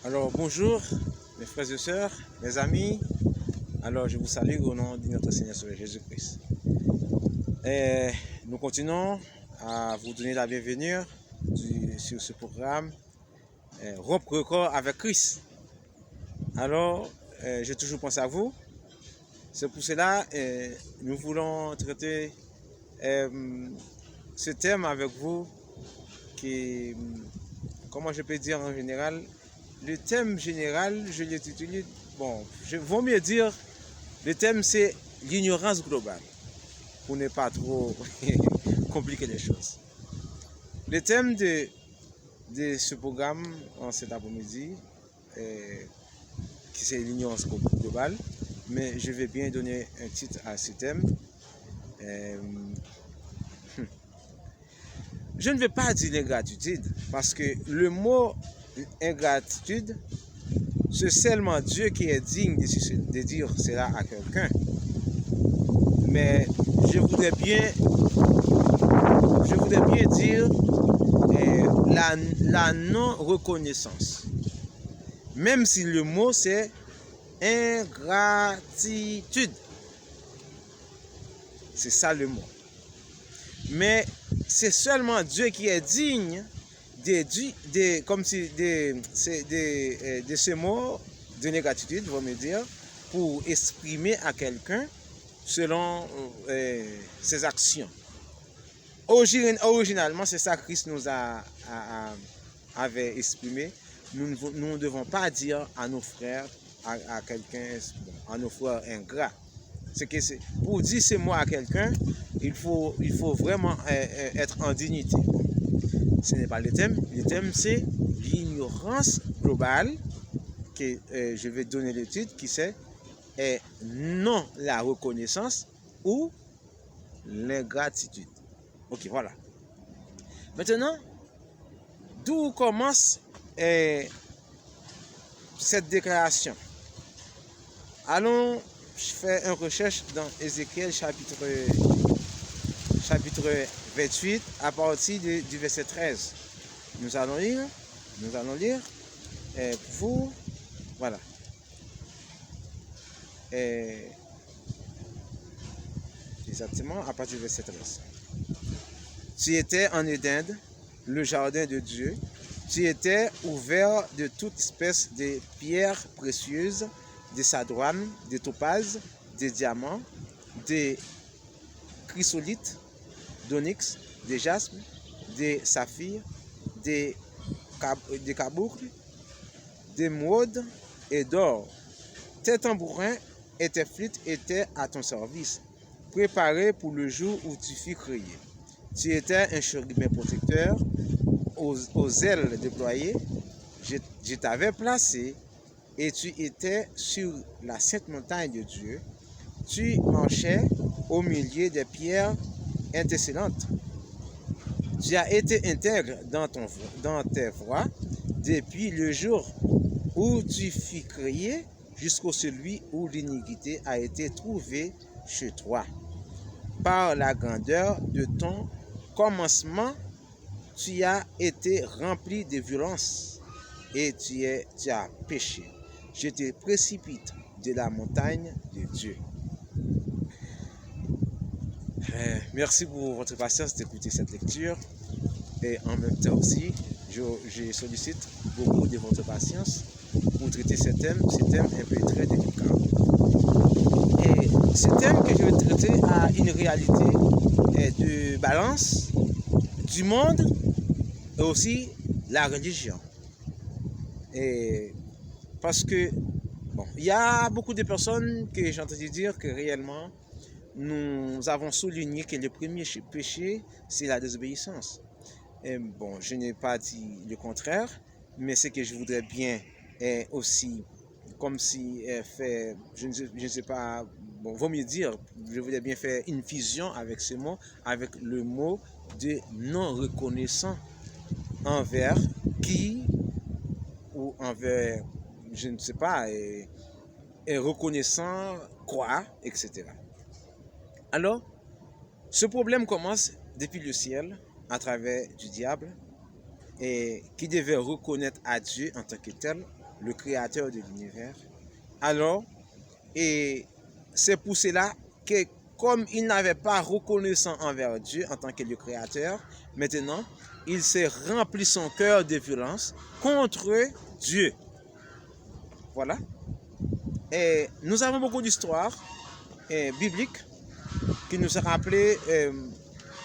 Alors bonjour mes frères et sœurs, mes amis. Alors je vous salue au nom de notre Seigneur Jésus-Christ. Et nous continuons à vous donner la bienvenue sur ce programme Rompre record avec Christ. Alors j'ai toujours pensé à vous. C'est pour cela nous voulons traiter ce thème avec vous qui, comment je peux dire en général, le thème général, je l'ai titulé, bon, je vaut mieux dire, le thème c'est l'ignorance globale, pour ne pas trop compliquer les choses. Le thème de ce programme en cet après-midi, qui c'est l'ignorance globale, mais je vais bien donner un titre à ce thème. Je ne vais pas dire l'ingratitude, parce que le mot ingratitude, c'est seulement Dieu qui est digne de dire cela à quelqu'un. Mais je voudrais bien dire la non-reconnaissance. Même si le mot c'est ingratitude. C'est ça le mot. Mais c'est seulement Dieu qui est digne de ce mot de négativité, on va me dire, pour exprimer à quelqu'un selon ses actions. Originalement, c'est ça que Christ nous avait exprimé. Nous ne devons pas dire à nos frères, à quelqu'un, à nos frères ingrats. Pour dire ces mots à quelqu'un, il faut vraiment être en dignité. Ce n'est pas le thème. Le thème, c'est l'ignorance globale, que je vais donner le titre, qui c'est non la reconnaissance ou l'ingratitude. Ok, voilà. Maintenant, d'où commence cette déclaration? Allons faire une recherche dans Ézéchiel chapitre 28 à partir du verset 13. Nous allons lire pour, voilà. Exactement à partir du verset 13. Tu étais en Éden, le jardin de Dieu. Tu étais ouvert de toute espèce de pierres précieuses, de sadouane, de topazes, de diamants, de chrysolites, d'onyx, de jaspe, de saphir, de cabourg, d'émeraude et d'or. Tes tambourins et tes flûtes étaient à ton service, préparés pour le jour où tu fus créé. Tu étais un chérubin protecteur aux ailes déployées. Je t'avais placé et tu étais sur la sainte montagne de Dieu. Tu marchais au milieu des pierres intercellentes. Tu as été intègre dans tes voies depuis le jour où tu fus créé jusqu'au celui où l'iniquité a été trouvée chez toi. Par la grandeur de ton commencement, tu as été rempli de violence et tu as péché. Je te précipite de la montagne de Dieu. Merci pour votre patience d'écouter cette lecture. Et en même temps aussi, je sollicite beaucoup de votre patience pour traiter ce thème un peu très délicat. Et ce thème que je vais traiter a une réalité de balance du monde et aussi la religion. Et parce que, bon, il y a beaucoup de personnes que j'ai entendu dire que réellement, nous avons souligné que le premier péché, c'est la désobéissance. Et bon, je n'ai pas dit le contraire, mais ce que je voudrais bien est aussi, comme si fait, je ne sais pas, bon, vaut mieux dire, je voudrais bien faire une fusion avec ce mot, avec le mot de non reconnaissant envers qui ou envers, je ne sais pas, et reconnaissant quoi, etc. Alors, ce problème commence depuis le ciel, à travers du diable, et qui devait reconnaître à Dieu en tant que tel, le créateur de l'univers, alors, et c'est pour cela que comme il n'avait pas reconnaissance envers Dieu en tant que le créateur, maintenant, il s'est rempli son cœur de violence contre Dieu. Voilà. Et nous avons beaucoup d'histoires bibliques qui nous ont rappelé,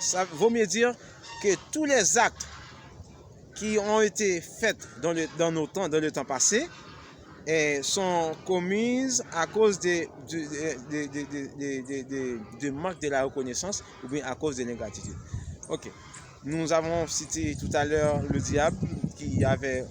ça vaut mieux dire que tous les actes qui ont été faits dans le temps passé sont commises à cause de manque de la reconnaissance ou bien à cause de l'ingratitude. Ok. Nous avons cité tout à l'heure le diable qui avait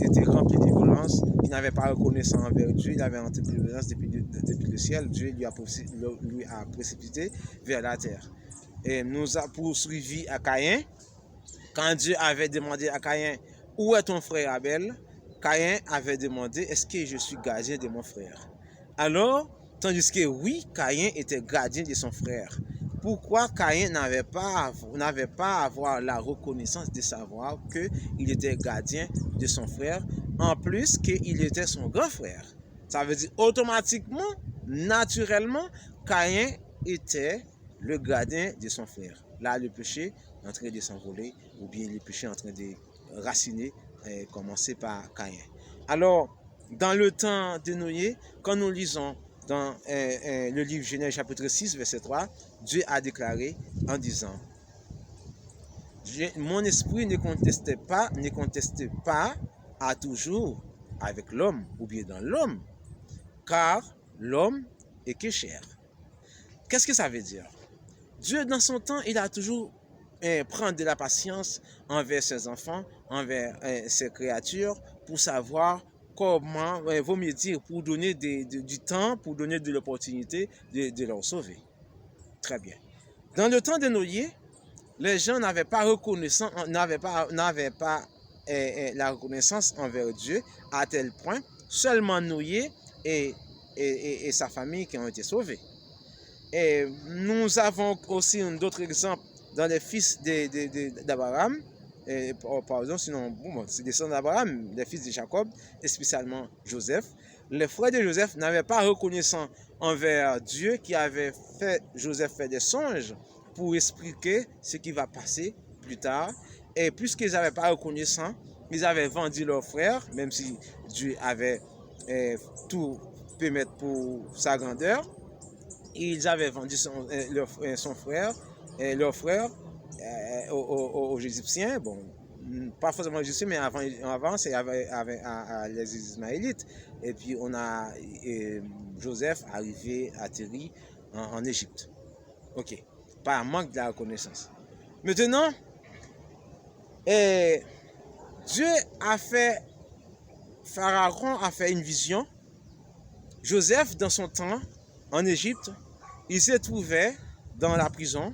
été rempli de violence, il n'avait pas reconnaissance envers Dieu, il avait entré de violence depuis le ciel, Dieu lui a précipité vers la terre. Et nous a poursuivi à Caïn. Quand Dieu avait demandé à Caïn, où est ton frère Abel? Caïn avait demandé, est-ce que je suis gardien de mon frère? Alors, tandis que oui, Caïn était gardien de son frère. Pourquoi Caïn n'avait pas à avoir la reconnaissance de savoir qu'il était gardien de son frère, en plus qu'il était son grand frère? Ça veut dire automatiquement, naturellement, Caïn était le gardien de son frère. Là, le péché est en train de s'envoler, ou bien le péché est en train de raciner, commencer par Caïn. Alors, dans le temps de Noé, quand nous lisons dans le livre Genèse chapitre 6, verset 3, Dieu a déclaré en disant, mon esprit ne conteste pas à toujours avec l'homme ou bien dans l'homme, car l'homme est que chair. Qu'est-ce que ça veut dire? Dieu, dans son temps, il a toujours prendre de la patience envers ses enfants, envers ses créatures, pour savoir comment, vaut mieux dire, pour donner du temps, pour donner de l'opportunité de leur sauver. Très bien. Dans le temps de Noé, les gens n'avaient pas reconnaissance, n'avaient pas la reconnaissance envers Dieu à tel point, seulement Noé et sa famille qui ont été sauvés. Et nous avons aussi d'autres exemples dans les fils d'Abraham, pardon, sinon, bon, c'est des sons d'Abraham, les fils de Jacob, et spécialement Joseph. Les frères de Joseph n'avaient pas reconnaissance envers Dieu qui avait fait Joseph faire des songes pour expliquer ce qui va passer plus tard. Et puisqu'ils n'avaient pas reconnaissance, ils avaient vendu leur frère, même si Dieu avait tout permis pour sa grandeur. Ils avaient vendu son frère, leur frère aux Égyptiens. Bon, pas forcément aux Égyptiens, mais avant c'est avec les Ismaélites. Et puis on a Joseph atterri en Égypte. Ok, par manque de la reconnaissance. Maintenant, Dieu a fait, Pharaon a fait une vision. Joseph, dans son temps, en Égypte, il se trouvait dans la prison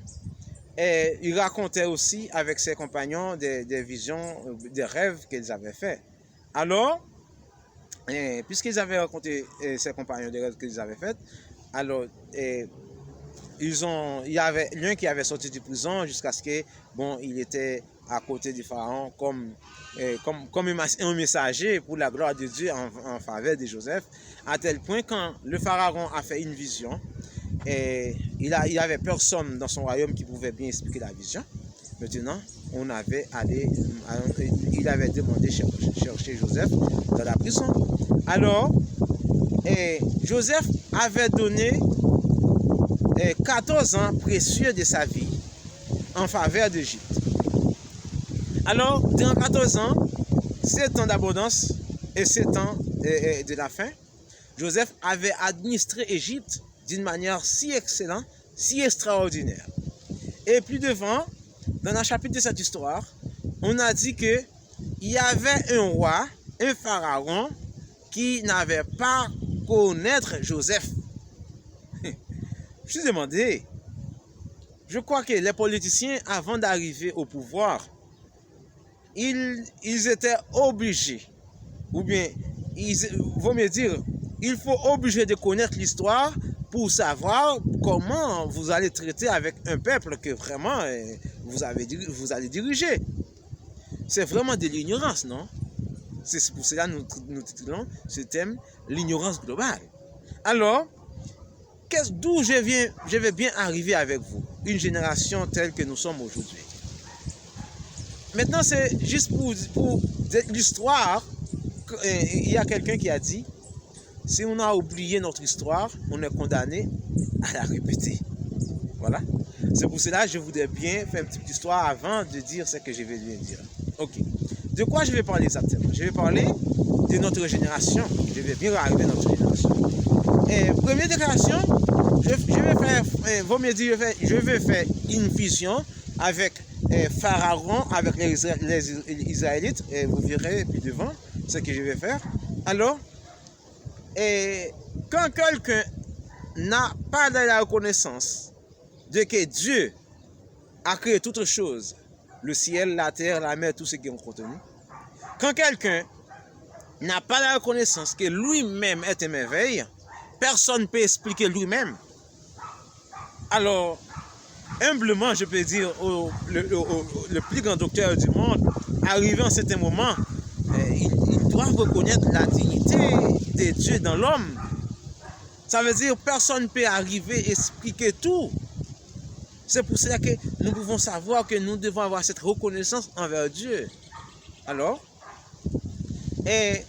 et il racontait aussi avec ses compagnons des visions, des rêves qu'ils avaient faits. Alors, puisqu'ils avaient raconté ses compagnons des rêves qu'ils avaient faits, alors il y avait l'un qui avait sorti de prison jusqu'à ce que, bon, il était à côté du pharaon comme un messager pour la gloire de Dieu en faveur de Joseph, à tel point quand le pharaon a fait une vision, et il avait personne dans son royaume qui pouvait bien expliquer la vision. Maintenant, il avait demandé chercher Joseph dans la prison. Alors, Joseph avait donné 14 ans précieux de sa vie en faveur d'Égypte. Alors, dans 14 ans, 7 ans d'abondance et 7 ans de la faim, Joseph avait administré Égypte d'une manière si excellente, si extraordinaire. Et plus devant, dans le chapitre de cette histoire, on a dit qu'il y avait un roi, un pharaon, qui n'avait pas connaître Joseph. Je me suis demandé, je crois que les politiciens, avant d'arriver au pouvoir, ils étaient obligés, ou bien, vaut mieux dire, il faut obliger de connaître l'histoire pour savoir comment vous allez traiter avec un peuple que vraiment vous allez diriger. C'est vraiment de l'ignorance, non? C'est pour cela que nous titulons ce thème l'ignorance globale. Alors, d'où je vais bien arriver avec vous, une génération telle que nous sommes aujourd'hui. Maintenant, c'est juste pour l'histoire. Il y a quelqu'un qui a dit, si on a oublié notre histoire, on est condamné à la répéter. Voilà. C'est pour cela que je voudrais bien faire une petite histoire avant de dire ce que je vais bien dire. Ok. De quoi je vais parler exactement? Je vais parler de notre génération. Je vais bien arriver à notre génération. Première déclaration, je vais faire une fusion avec Pharaon, avec les Israélites, et vous verrez plus devant ce que je vais faire. Alors, quand quelqu'un n'a pas de la reconnaissance de que Dieu a créé toutes choses, le ciel, la terre, la mer, tout ce qui est contenu, quand quelqu'un n'a pas la reconnaissance que lui-même est une merveille, personne ne peut expliquer lui-même. Alors, humblement, je peux dire le plus grand docteur du monde, arrivé en un certain moment, il doit reconnaître la dignité de Dieu dans l'homme. Ça veut dire que personne ne peut arriver à expliquer tout. C'est pour cela que nous pouvons savoir que nous devons avoir cette reconnaissance envers Dieu. Alors, et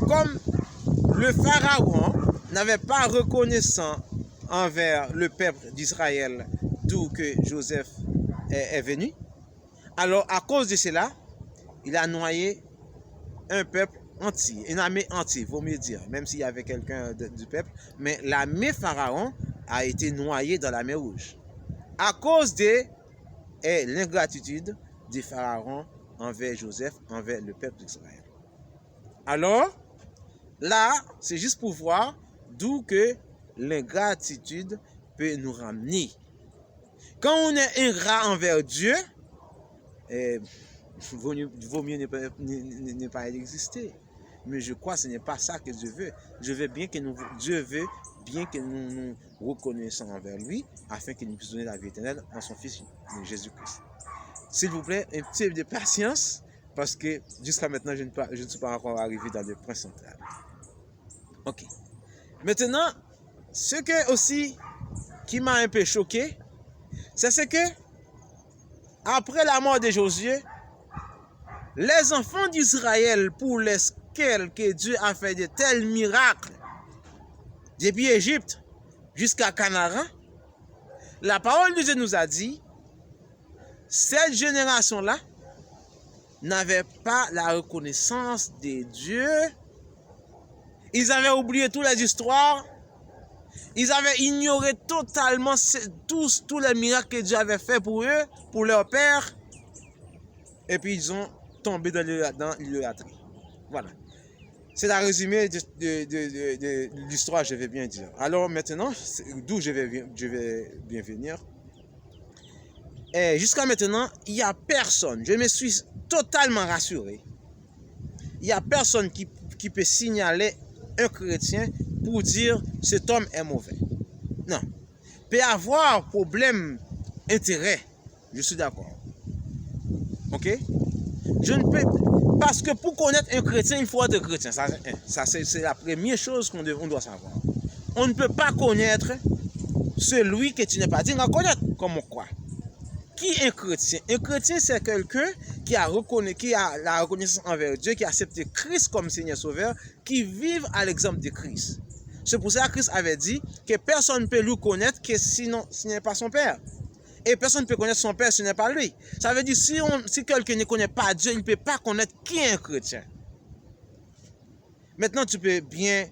comme le Pharaon n'avait pas reconnaissance envers le peuple d'Israël, d'où que Joseph est venu, alors à cause de cela, il a noyé un peuple entier, une armée entière, vaut mieux dire, même s'il y avait quelqu'un du peuple, mais l'armée Pharaon a été noyée dans la mer Rouge, à cause de l'ingratitude de Pharaon envers Joseph, envers le peuple d'Israël. Alors, là, c'est juste pour voir d'où que l'ingratitude peut nous ramener. Quand on est ingrat envers Dieu, vaut mieux ne pas exister. Mais je crois que ce n'est pas ça que Dieu veut. Dieu veut bien que nous nous reconnaissions envers lui, afin qu'il nous puisse donner la vie éternelle en son Fils Jésus-Christ. S'il vous plaît, un petit peu de patience, parce que jusqu'à maintenant, je ne suis pas encore arrivé dans le point central. Ok. Maintenant, ce qui m'a un peu choqué, c'est ce que, après la mort de Josué, les enfants d'Israël, pour lesquels que Dieu a fait de tels miracles, depuis Égypte jusqu'à Canaan, la parole de Dieu nous a dit, cette génération-là n'avait pas la reconnaissance de Dieu. Ils avaient oublié toutes les histoires. Ils avaient ignoré totalement tous les miracles que Dieu avait fait pour eux, pour leur père. Et puis ils ont tombé dans l'idolâtrie. Voilà. C'est le résumé de l'histoire, je vais bien dire. Alors maintenant, d'où je vais bien venir. Et jusqu'à maintenant, il n'y a personne, je me suis totalement rassuré, il n'y a personne qui peut signaler un chrétien pour dire cet homme est mauvais. Non. Peut avoir problème, intérêt, je suis d'accord. Ok? Je ne peux, parce que pour connaître un chrétien, il faut être chrétien. Ça c'est la première chose qu'on doit savoir. On ne peut pas connaître celui que tu n'es pas digne de connaître, comme on croit. Qui est un chrétien? Un chrétien, c'est quelqu'un qui a la reconnaissance envers Dieu, qui a accepté Christ comme Seigneur Sauveur, qui vit à l'exemple de Christ. C'est pour ça que Christ avait dit que personne ne peut lui connaître que sinon, ce n'est pas son Père. Et personne ne peut connaître son Père si ce n'est pas lui. Ça veut dire si quelqu'un ne connaît pas Dieu, il ne peut pas connaître qui est un chrétien. Maintenant, tu peux bien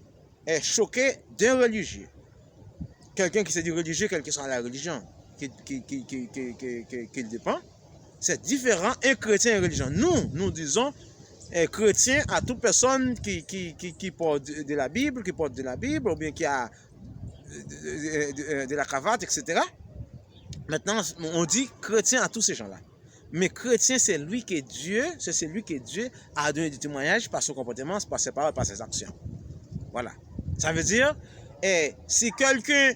être choqué d'un religieux. Quelqu'un qui se dit religieux, quelle que soit la religion qu'il dépend, c'est différent un chrétien et une religion. Nous disons chrétien à toute personne qui porte de la Bible, ou bien qui a de la cravate, etc. Maintenant, on dit chrétien à tous ces gens-là. Mais chrétien, c'est celui que Dieu a donné du témoignage par son comportement, par ses paroles, par ses actions. Voilà. Ça veut dire, si quelqu'un,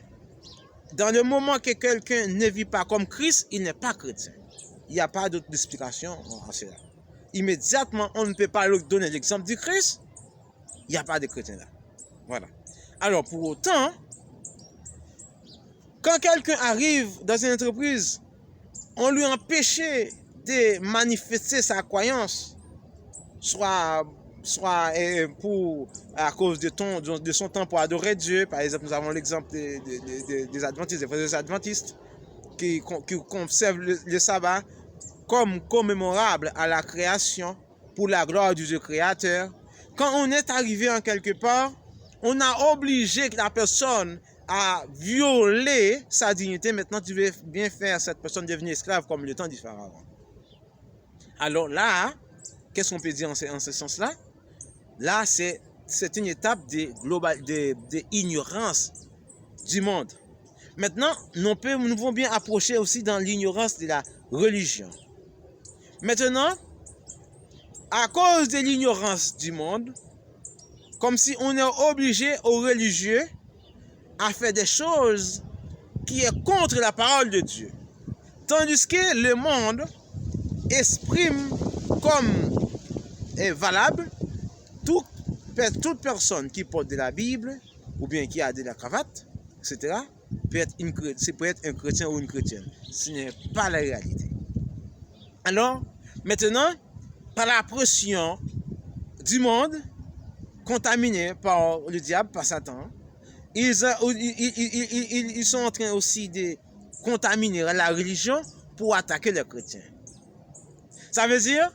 dans le moment que quelqu'un ne vit pas comme Christ, il n'est pas chrétien. Il n'y a pas d'autre explication en cela. immédiatement, on ne peut pas leur donner l'exemple du Christ, il n'y a pas de chrétien là. Voilà. Alors, pour autant, quand quelqu'un arrive dans une entreprise, on lui empêche de manifester sa croyance, soit à cause de son temps pour adorer Dieu. Par exemple, nous avons l'exemple des adventistes, des frères adventistes, qui observent le sabbat comme commémorable à la création pour la gloire du Dieu créateur. Quand on est arrivé en quelque part, on a obligé la personne à violer sa dignité. Maintenant, tu veux bien faire cette personne devenir esclave comme le temps du pharaon. Alors là, qu'est-ce qu'on peut dire en ce sens-là? Là, c'est une étape d'ignorance du monde. Maintenant, nous pouvons bien approcher aussi dans l'ignorance de la religion. Maintenant, à cause de l'ignorance du monde, comme si on est obligé aux religieux à faire des choses qui est contre la parole de Dieu. Tandis que le monde exprime comme valable toute personne qui porte de la Bible ou bien qui a de la cravate, etc., peut être un chrétien ou une chrétienne. Ce n'est pas la réalité. Alors, maintenant, par la pression du monde, contaminé par le diable, par Satan, ils sont en train aussi de contaminer la religion pour attaquer les chrétiens. Ça veut dire,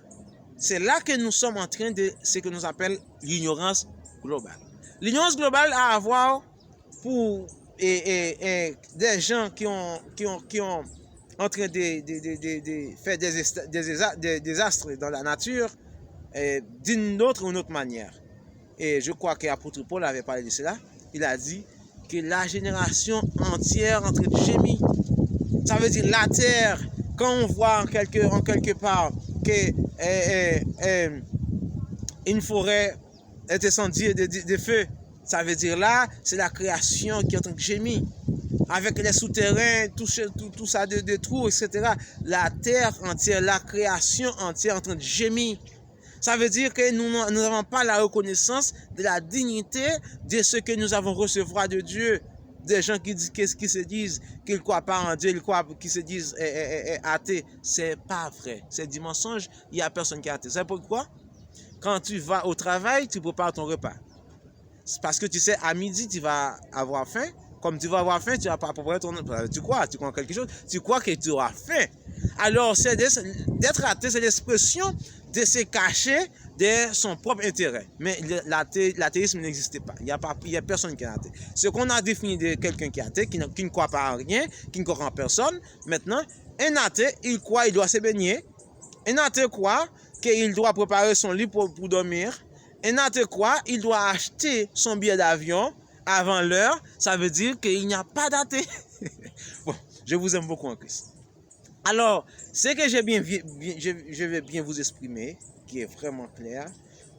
c'est là que nous sommes en train de ce que nous appelons l'ignorance globale. L'ignorance globale a à voir pour des gens qui ont en train de faire des désastres dans la nature d'une autre ou une autre manière. Et je crois que l'apôtre Paul avait parlé de cela. Il a dit que la génération entière en train de gémir. Ça veut dire la terre, quand on voit en quelque part que une forêt est incendiée de feu, ça veut dire là, c'est la création qui est en train de gémir. Avec les souterrains, tout ça de trous, etc. La terre entière, la création entière est en train de gémir. Ça veut dire que nous n'avons pas la reconnaissance de la dignité de ce que nous avons recevoir de Dieu. Des gens qui se disent qu'ils ne croient pas en Dieu, qui se disent athées. C'est pas vrai. C'est du mensonge. Il n'y a personne qui est athée. C'est pourquoi? Quand tu vas au travail, tu prépares ton repas. C'est parce que tu sais, à midi, tu vas avoir faim. Comme tu vas avoir faim, tu vas pas préparer ton repas. Tu crois quelque chose. Tu crois que tu auras faim. Alors, d'être athée, c'est l'expression de se cacher de son propre intérêt. Mais l'athéisme n'existait pas. Il n'y a personne qui est athée. Ce qu'on a défini de quelqu'un qui est athée, qui ne croit pas en rien, qui ne croit en personne, maintenant, un athée, il croit, il doit se baigner. Un athée croit qu'il doit préparer son lit pour dormir. Un athée croit, il doit acheter son billet d'avion avant l'heure. Ça veut dire qu'il n'y a pas d'athée. Bon, je vous aime beaucoup en Christ. Alors, ce que je vais bien vous exprimer, qui est vraiment clair,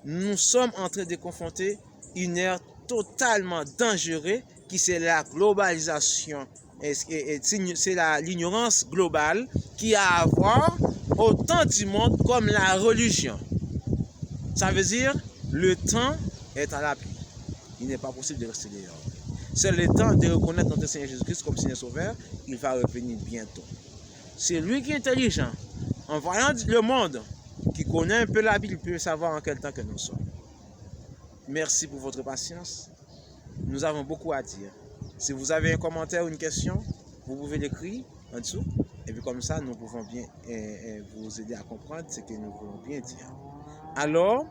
nous sommes en train de confronter une ère totalement dangereuse, qui c'est la globalisation, c'est l'ignorance globale qui a à voir autant du monde comme la religion. Ça veut dire, le temps est à l'appui. Il n'est pas possible de rester dehors. C'est le temps de reconnaître notre Seigneur Jésus-Christ comme Seigneur Sauveur. Il va revenir bientôt. C'est lui qui est intelligent. En voyant le monde, qui connaît un peu la Bible, il peut savoir en quel temps que nous sommes. Merci pour votre patience. Nous avons beaucoup à dire. Si vous avez un commentaire ou une question, vous pouvez l'écrire en dessous. Et puis comme ça, nous pouvons bien vous aider à comprendre ce que nous voulons bien dire. Alors,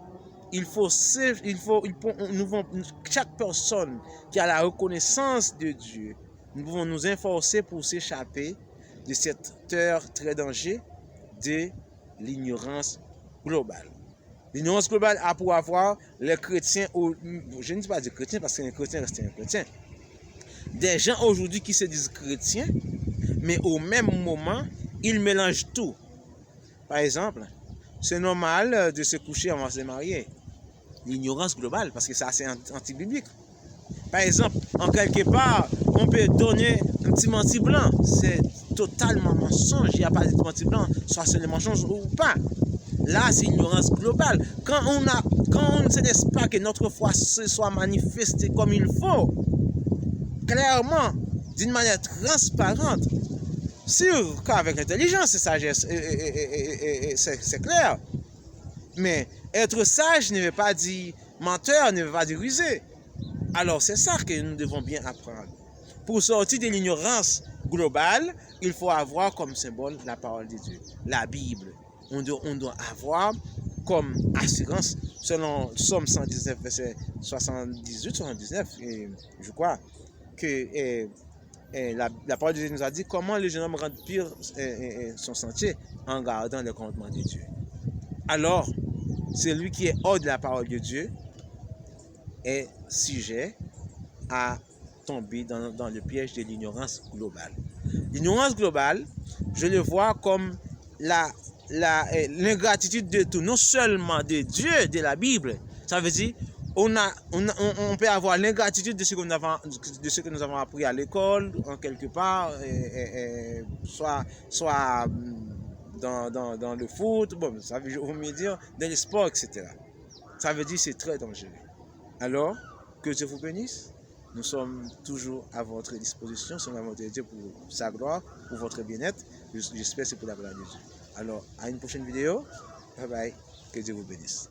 chaque personne qui a la reconnaissance de Dieu, nous pouvons nous efforcer pour s'échapper de cette heure très dangereuse de l'ignorance globale. L'ignorance globale a pour avoir les chrétiens, je ne dis pas des chrétiens parce qu'un chrétien reste un chrétien, des gens aujourd'hui qui se disent chrétiens, mais au même moment, ils mélangent tout. Par exemple, c'est normal de se coucher avant de se marier. L'ignorance globale, parce que ça c'est anti-biblique. Par exemple, en quelque part, on peut donner un petit menti blanc. C'est totalement mensonge. Il n'y a pas de menti blanc, soit c'est le mensonge ou pas. là, c'est ignorance globale. Quand on ne se laisse pas que notre foi se soit manifestée comme il faut, clairement, d'une manière transparente, sûr qu'avec l'intelligence et sagesse, c'est clair. Mais être sage ne veut pas dire menteur, ne veut pas dire rusé. Alors c'est ça que nous devons bien apprendre. Pour sortir de l'ignorance globale, il faut avoir comme symbole la parole de Dieu, la Bible. On doit avoir comme assurance, selon Somme 119, verset 78-79, je crois, que la parole de Dieu nous a dit comment le jeune homme rend pur son sentier en gardant le commandement de Dieu. Alors, celui qui est hors de la parole de Dieu est sujet à tomber dans le piège de l'ignorance globale. L'ignorance globale, je le vois comme l'ingratitude de tout, non seulement de Dieu, de la Bible. Ça veut dire on peut avoir l'ingratitude de ce que nous avons appris à l'école, en quelque part, soit dans le foot, bon, ça veut mieux dire dans les sports, etc. Ça veut dire que c'est très dangereux. Alors, que Dieu vous bénisse. Nous sommes toujours à votre disposition, selon la volonté de Dieu, pour sa gloire, pour votre bien-être. J'espère que c'est pour la gloire de Dieu. Alors, à une prochaine vidéo. Bye bye. Que Dieu vous bénisse.